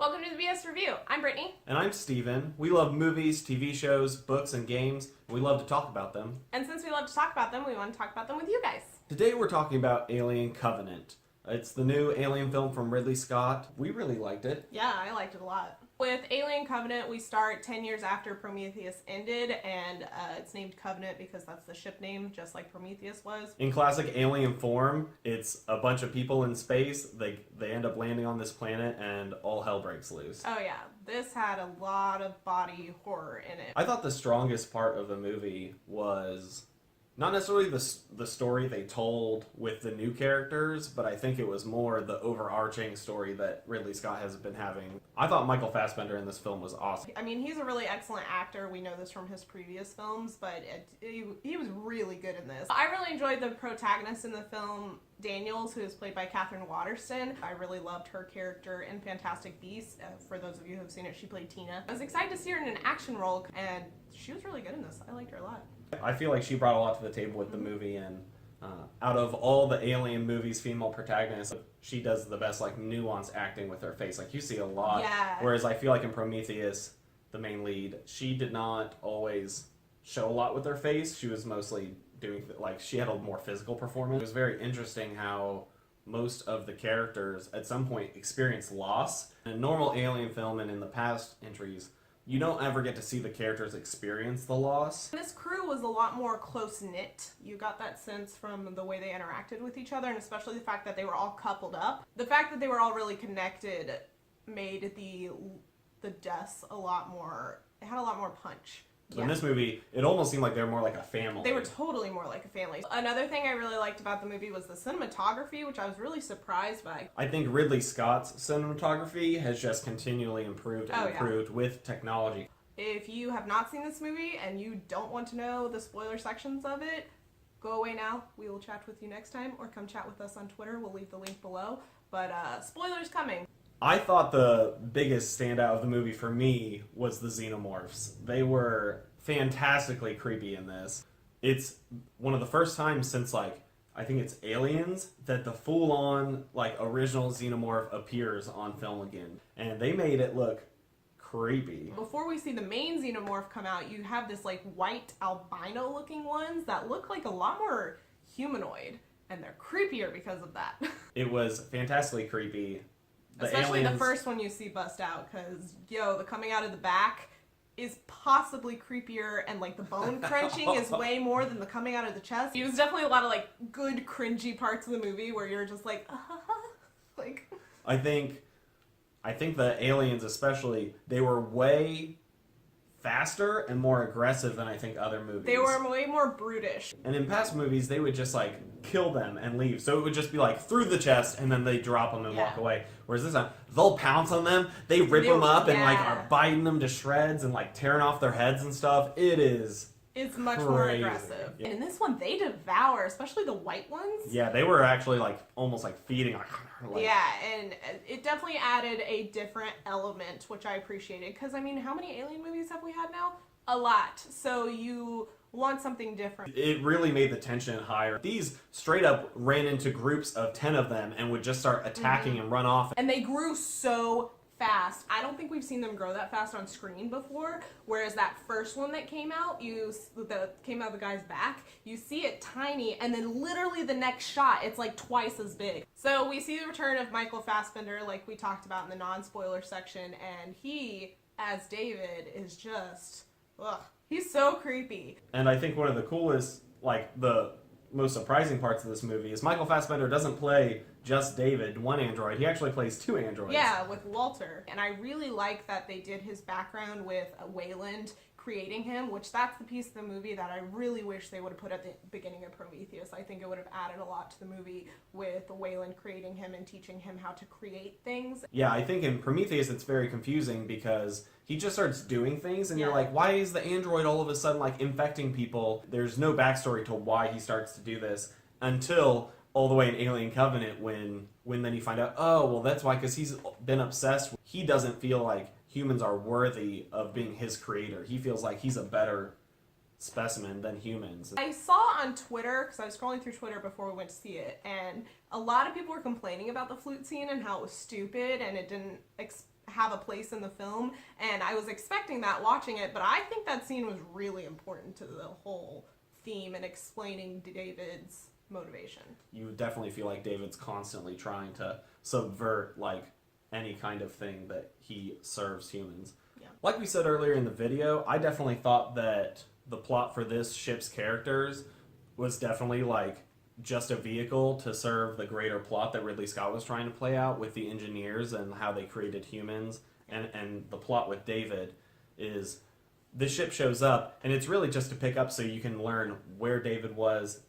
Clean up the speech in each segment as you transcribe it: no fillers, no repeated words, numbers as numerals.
Welcome to the BS Review. I'm Brittany. And I'm Stephen. We love movies, TV shows, books, and games. We love to talk about them. And since we love to talk about them, we want to talk about them with you guys. Today we're talking about Alien Covenant. It's the new Alien film from Ridley Scott. We really liked it. Yeah, I liked it a lot. With Alien Covenant, we start 10 years after Prometheus ended, and it's named Covenant because that's the ship name, just like Prometheus was. In classic Alien form, it's a bunch of people in space. They end up landing on this planet, and all hell breaks loose. Oh yeah, this had a lot of body horror in it. I thought the strongest part of the movie was not necessarily the story they told with the new characters, but I think it was more the overarching story that Ridley Scott has been having. I thought Michael Fassbender in this film was awesome. I mean, he's a really excellent actor. We know this from his previous films, but he was really good in this. I really enjoyed the protagonist in the film, Daniels, who is played by Katherine Waterston. I really loved her character in Fantastic Beasts. For those of you who have seen it, she played Tina. I was excited to see her in an action role, and she was really good in this. I liked her a lot. I feel like she brought a lot to the table with the movie, and out of all the Alien movies, female protagonists, she does the best nuanced acting with her face. You see a lot. Yeah. Whereas I feel like in Prometheus, the main lead, she did not always show a lot with her face. She was mostly doing she had a more physical performance. It was very interesting how most of the characters at some point experience loss. In a normal Alien film and in the past entries, you don't ever get to see the characters experience the loss. This crew was a lot more close-knit. You got that sense from the way they interacted with each other, and especially the fact that they were all coupled up. The fact that they were all really connected made the deaths a lot more, it had a lot more punch. So in this movie, it almost seemed like they were more like a family. They were totally more like a family. Another thing I really liked about the movie was the cinematography, which I was really surprised by. I think Ridley Scott's cinematography has just continually improved and improved with technology. If you have not seen this movie and you don't want to know the spoiler sections of it, go away now. We will chat with you next time, or come chat with us on Twitter. We'll leave the link below. But spoilers coming. I thought the biggest standout of the movie for me was the xenomorphs. They were fantastically creepy in this. It's one of the first times since I think it's Aliens that the full-on original xenomorph appears on film again. And they made it look creepy. Before we see the main xenomorph come out, you have this white albino looking ones that look like a lot more humanoid, and they're creepier because of that. It was Fantastically creepy. Especially the first one you see bust out, because, the coming out of the back is possibly creepier, and, the bone crunching is way more than the coming out of the chest. It was definitely a lot of, good cringy parts of the movie where you're just I think the aliens especially, they were way faster and more aggressive than I think other movies. They were way more brutish. And in past movies, they would just kill them and leave. So it would just be through the chest, and then they drop them and walk away. Whereas this time, they'll pounce on them, they rip them up and are biting them to shreds and tearing off their heads and stuff. It's much more aggressive. Yeah. And in this one, they devour, especially the white ones. Yeah, they were actually almost feeding. Yeah, and it definitely added a different element, which I appreciated. Because, how many Alien movies have we had now? A lot. So you want something different. It really made the tension higher. These straight up ran into groups of 10 of them and would just start attacking and run off. And they grew so fast. I don't think we've seen them grow that fast on screen before, whereas that first one that came out, came out of the guy's back, you see it tiny, and then literally the next shot, it's twice as big. So we see the return of Michael Fassbender, like we talked about in the non-spoiler section, and he, as David, is just, he's so creepy. And I think one of the coolest, the most surprising parts of this movie is Michael Fassbender doesn't play just David, one android. He actually plays two androids. Yeah, with Walter. And I really like that they did his background with Wayland creating him, which that's the piece of the movie that I really wish they would have put at the beginning of Prometheus. I think it would have added a lot to the movie with Wayland creating him and teaching him how to create things. Yeah, I think in Prometheus it's very confusing because he just starts doing things and you're like, why is the android all of a sudden infecting people? There's no backstory to why he starts to do this until all the way in Alien Covenant when then you find out, oh, well that's why, because he's been obsessed. He doesn't feel like humans are worthy of being his creator. He feels like he's a better specimen than humans. I saw on Twitter, because I was scrolling through Twitter before we went to see it, and a lot of people were complaining about the flute scene and how it was stupid and it didn't have a place in the film, and I was expecting that watching it, but I think that scene was really important to the whole theme and explaining David's motivation. You definitely feel like David's constantly trying to subvert like any kind of thing that he serves humans. Yeah. Like we said earlier in the video, I definitely thought that the plot for this ship's characters was definitely like just a vehicle to serve the greater plot that Ridley Scott was trying to play out with the engineers and how they created humans. And the plot with David is the ship shows up, and it's really just to pick up so you can learn where David was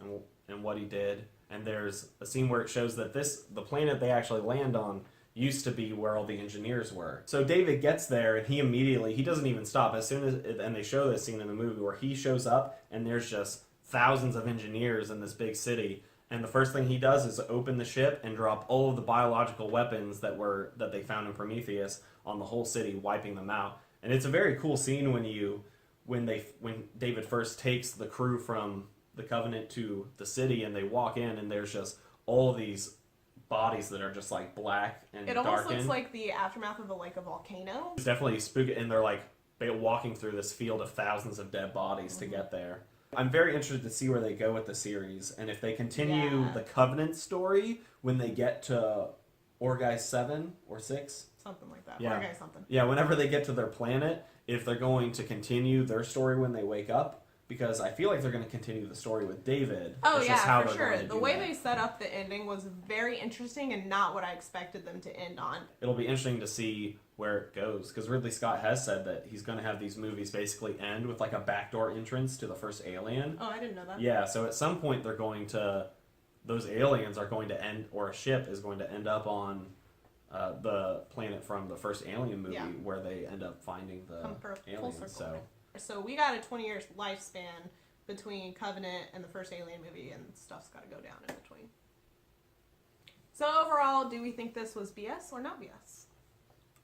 and what he did. And there's a scene where it shows that the planet they actually land on used to be where all the engineers were. So David gets there, and he doesn't even stop. As soon as, and they show this scene in the movie where he shows up, and there's just thousands of engineers in this big city. And the first thing he does is open the ship and drop all of the biological weapons that they found in Prometheus on the whole city, wiping them out. And it's a very cool scene when David first takes the crew from the Covenant to the city, and they walk in, and there's just all of these bodies that are just like black and it almost darkened. looks like the aftermath of a volcano. It's definitely spooky, and they're like walking through this field of thousands of dead bodies to get there. I'm very interested to see where they go with the series, and if they continue the Covenant story when they get to Orgai 7 or 6. Something like that. Yeah. Orgai something. Yeah, whenever they get to their planet, if they're going to continue their story when they wake up, because I feel like they're going to continue the story with David. Oh, it's yeah, just how for they're sure. going to The do way that. they set up the ending was very interesting and not what I expected them to end on. It'll be interesting to see where it goes, because Ridley Scott has said that he's going to have these movies basically end with like a backdoor entrance to the first alien. Oh, I didn't know that. Yeah, so at some point those aliens are going to end, or a ship is going to end up on the planet from the first Alien movie, where they end up finding the aliens. So we got a 20-year lifespan between Covenant and the first Alien movie, and stuff's got to go down in between. So overall, do we think this was BS or not BS?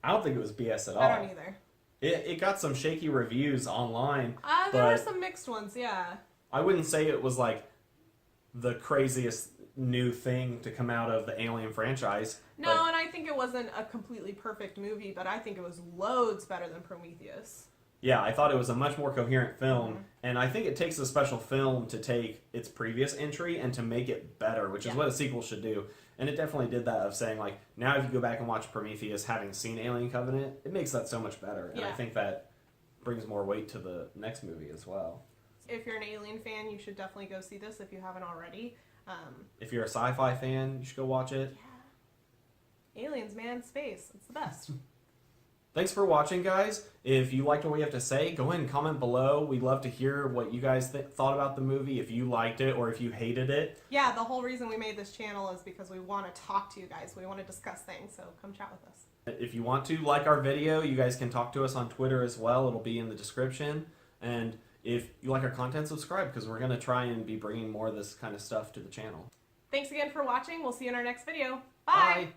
I don't think it was BS at all. I don't either. It got some shaky reviews online. There were some mixed ones, yeah. I wouldn't say it was like the craziest new thing to come out of the Alien franchise. No, and I think it wasn't a completely perfect movie, but I think it was loads better than Prometheus. Yeah, I thought it was a much more coherent film, and I think it takes a special film to take its previous entry and to make it better, which is what a sequel should do. And it definitely did that, of saying, like, now if you go back and watch Prometheus, having seen Alien Covenant, it makes that so much better. And I think that brings more weight to the next movie as well. If you're an Alien fan, you should definitely go see this if you haven't already. If you're a sci-fi fan, you should go watch it. Yeah. Aliens, man, space. It's the best. Thanks for watching, guys. If you liked what we have to say, go ahead and comment below. We'd love to hear what you guys thought about the movie, if you liked it or if you hated it. Yeah, the whole reason we made this channel is because we want to talk to you guys. We want to discuss things, so come chat with us. If you want to like our video, you guys can talk to us on Twitter as well. It'll be in the description. And if you like our content, subscribe, because we're going to try and be bringing more of this kind of stuff to the channel. Thanks again for watching. We'll see you in our next video. Bye! Bye.